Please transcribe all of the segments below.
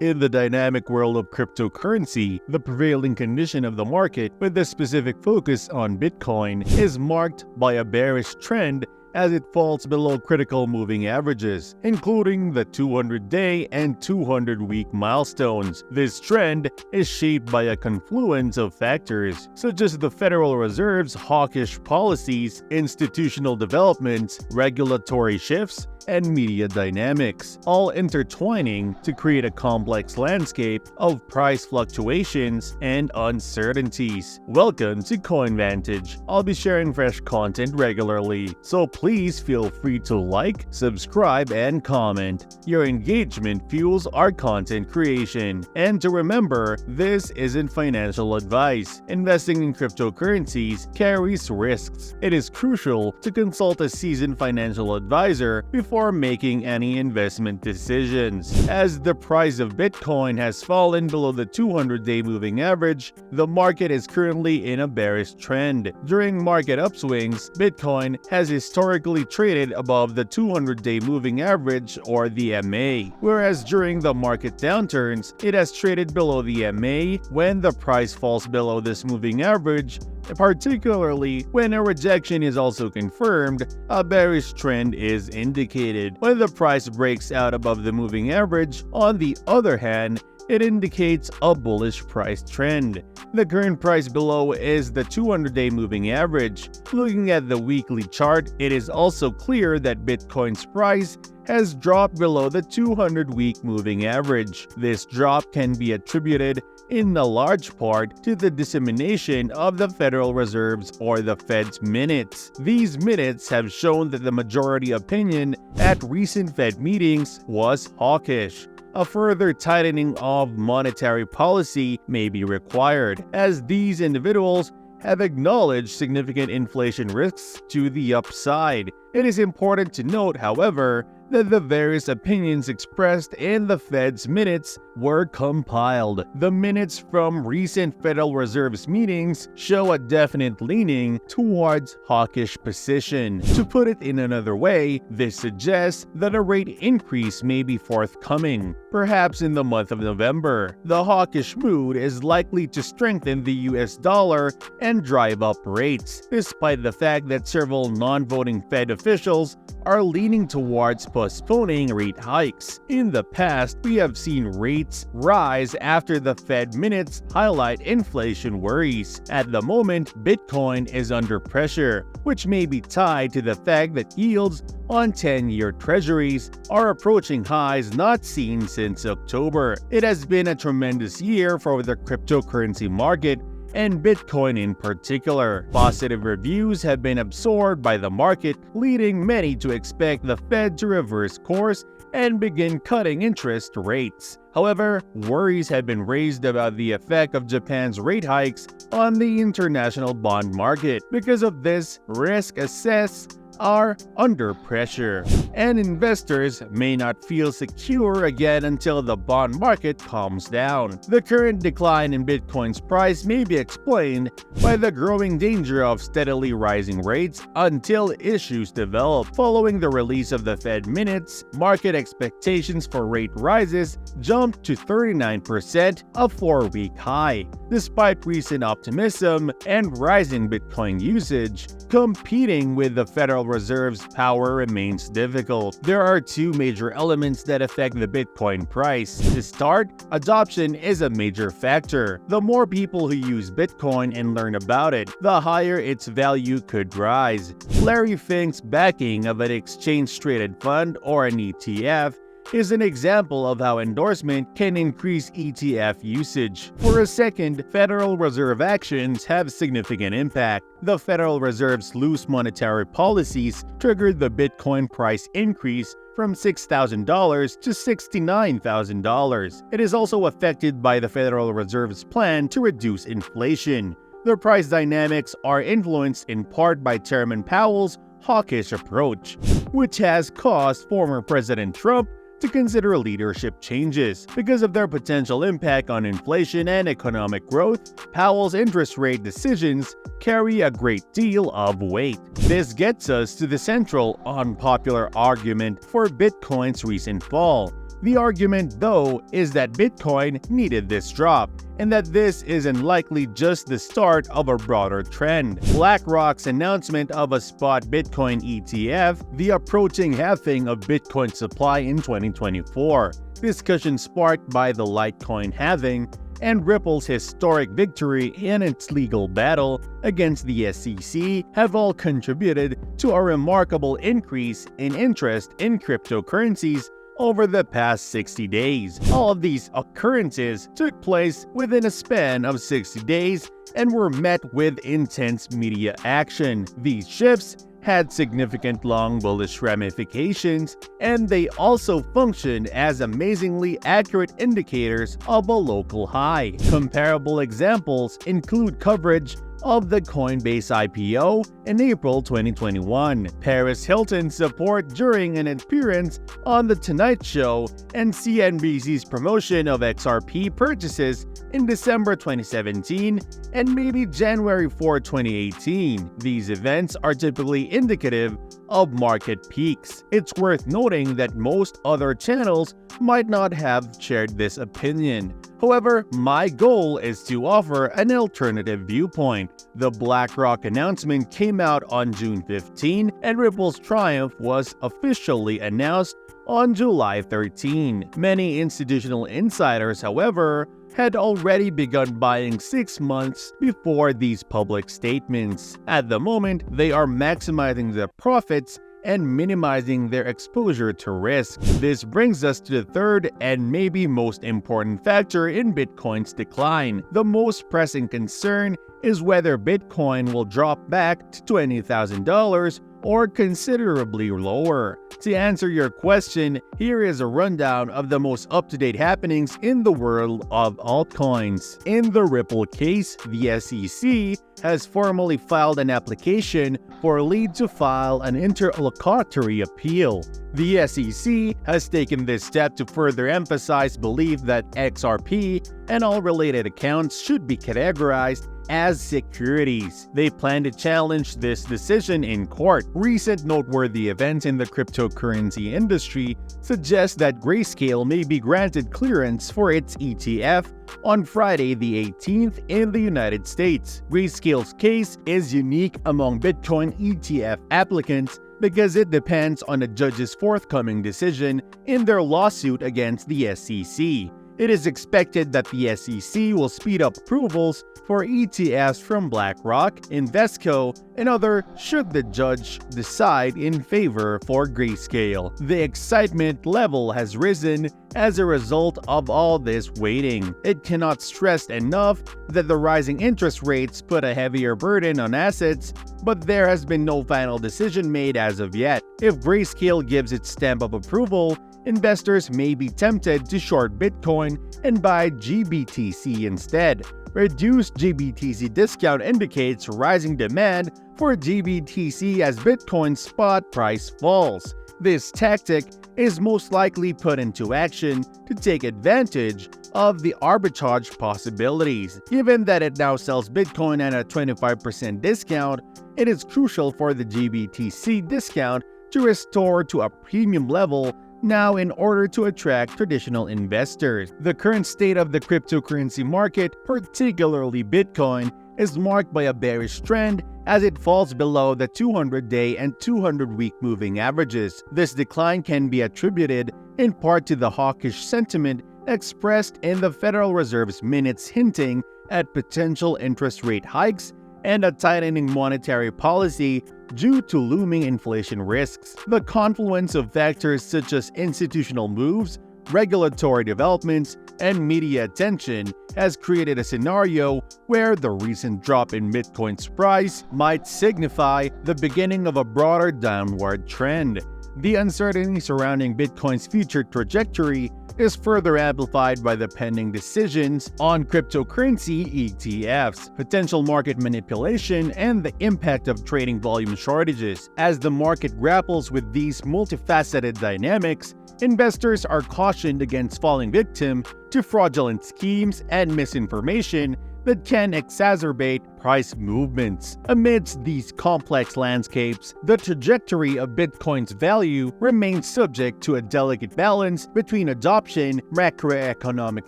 In the dynamic world of cryptocurrency, the prevailing condition of the market, with a specific focus on Bitcoin, is marked by a bearish trend as it falls below critical moving averages, including the 200-day and 200-week milestones. This trend is shaped by a confluence of factors, such as the Federal Reserve's hawkish policies, institutional developments, regulatory shifts, and media dynamics, all intertwining to create a complex landscape of price fluctuations and uncertainties. Welcome to CoinVantage. I'll be sharing fresh content regularly, so please feel free to like, subscribe, and comment. Your engagement fuels our content creation. And to remember, this isn't financial advice. Investing in cryptocurrencies carries risks. It is crucial to consult a seasoned financial advisor before making any investment decisions. As the price of Bitcoin has fallen below the 200-day moving average, the market is currently in a bearish trend. During market upswings, Bitcoin has historically traded above the 200-day moving average, or the MA, whereas during the market downturns, it has traded below the MA. When the price falls below this moving average, particularly when a rejection is also confirmed, a bearish trend is indicated. When the price breaks out above the moving average, on the other hand, it indicates a bullish price trend. The current price below is the 200-day moving average. Looking at the weekly chart, it is also clear that Bitcoin's price has dropped below the 200-week moving average. This drop can be attributed in a large part to the dissemination of the Federal Reserve's, or the Fed's, minutes. These minutes have shown that the majority opinion at recent Fed meetings was hawkish. A further tightening of monetary policy may be required, as these individuals have acknowledged significant inflation risks to the upside. It is important to note, however, that the various opinions expressed in the Fed's minutes were compiled. The minutes from recent Federal Reserve's meetings show a definite leaning towards hawkish position. To put it in another way, this suggests that a rate increase may be forthcoming, perhaps in the month of November. The hawkish mood is likely to strengthen the US dollar and drive up rates, despite the fact that several non-voting Fed officials are leaning towards postponing rate hikes. In the past, we have seen rates rise after the Fed minutes highlight inflation worries. At the moment, Bitcoin is under pressure, which may be tied to the fact that yields on 10-year treasuries are approaching highs not seen since October. It has been a tremendous year for the cryptocurrency market, and Bitcoin in particular. Positive reviews have been absorbed by the market, leading many to expect the Fed to reverse course and begin cutting interest rates. However, worries have been raised about the effect of Japan's rate hikes on the international bond market. Because of this, risk assess are under pressure, and investors may not feel secure again until the bond market calms down. The current decline in Bitcoin's price may be explained by the growing danger of steadily rising rates until issues develop. Following the release of the Fed minutes, market expectations for rate rises jumped to 39%, a 4-week high. Despite recent optimism and rising Bitcoin usage, competing with the Federal Reserve's power remains difficult. There are two major elements that affect the Bitcoin price. To start, adoption is a major factor. The more people who use Bitcoin and learn about it, the higher its value could rise. Larry Fink's backing of an exchange-traded fund, or an ETF, is an example of how endorsement can increase ETF usage. For a second, Federal Reserve actions have significant impact. The Federal Reserve's loose monetary policies triggered the Bitcoin price increase from $6,000 to $69,000. It is also affected by the Federal Reserve's plan to reduce inflation. The price dynamics are influenced in part by Chairman Powell's hawkish approach, which has caused former President Trump to consider leadership changes. Because of their potential impact on inflation and economic growth, Powell's interest rate decisions carry a great deal of weight. This gets us to the central unpopular argument for Bitcoin's recent fall. The argument, though, is that Bitcoin needed this drop, and that this isn't likely just the start of a broader trend. BlackRock's announcement of a spot Bitcoin ETF, the approaching halving of Bitcoin supply in 2024, discussion sparked by the Litecoin halving, and Ripple's historic victory in its legal battle against the SEC have all contributed to a remarkable increase in interest in cryptocurrencies over the past 60 days. All of these occurrences took place within a span of 60 days and were met with intense media action. These shifts had significant long bullish ramifications, and they also functioned as amazingly accurate indicators of a local high. Comparable examples include coverage of the Coinbase IPO in April 2021, Paris Hilton's support during an appearance on The Tonight Show, and CNBC's promotion of XRP purchases in December 2017 and maybe January 4, 2018. These events are typically indicative of market peaks. It's worth noting that most other channels might not have shared this opinion. However, my goal is to offer an alternative viewpoint. The BlackRock announcement came out on June 15, and Ripple's triumph was officially announced on July 13. Many institutional insiders, however, had already begun buying 6 months before these public statements. At the moment, they are maximizing their profits and minimizing their exposure to risk. This brings us to the third and maybe most important factor in Bitcoin's decline. The most pressing concern is whether Bitcoin will drop back to $20,000 or considerably lower. To answer your question, here is a rundown of the most up-to-date happenings in the world of altcoins. In the Ripple case, the SEC has formally filed an application for lead to file an interlocutory appeal. The SEC has taken this step to further emphasize belief that XRP and all related accounts should be categorized as securities. They plan to challenge this decision in court. Recent noteworthy events in the cryptocurrency industry suggest that Grayscale may be granted clearance for its ETF on Friday the 18th in the United States. Grayscale's case is unique among Bitcoin ETF applicants because it depends on a judge's forthcoming decision in their lawsuit against the SEC. It is expected that the SEC will speed up approvals for ETFs from BlackRock, Invesco, and others should the judge decide in favor for Grayscale. The excitement level has risen as a result of all this waiting. It cannot stress enough that the rising interest rates put a heavier burden on assets, but there has been no final decision made as of yet. If Grayscale gives its stamp of approval, investors may be tempted to short Bitcoin and buy GBTC instead. Reduced GBTC discount indicates rising demand for GBTC as Bitcoin's spot price falls. This tactic is most likely put into action to take advantage of the arbitrage possibilities. Given that it now sells Bitcoin at a 25% discount, it is crucial for the GBTC discount to restore to a premium level now in order to attract traditional investors. The current state of the cryptocurrency market, particularly Bitcoin, is marked by a bearish trend as it falls below the 200-day and 200-week moving averages. This decline can be attributed in part to the hawkish sentiment expressed in the Federal Reserve's minutes hinting at potential interest rate hikes and a tightening monetary policy due to looming inflation risks. The confluence of factors such as institutional moves, regulatory developments, and media attention has created a scenario where the recent drop in Bitcoin's price might signify the beginning of a broader downward trend. The uncertainty surrounding Bitcoin's future trajectory is further amplified by the pending decisions on cryptocurrency ETFs, potential market manipulation, and the impact of trading volume shortages. As the market grapples with these multifaceted dynamics, investors are cautioned against falling victim to fraudulent schemes and misinformation that can exacerbate price movements. Amidst these complex landscapes, the trajectory of Bitcoin's value remains subject to a delicate balance between adoption, macroeconomic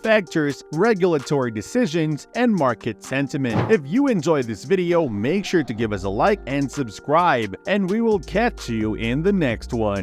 factors, regulatory decisions, and market sentiment. If you enjoyed this video, make sure to give us a like and subscribe, and we will catch you in the next one.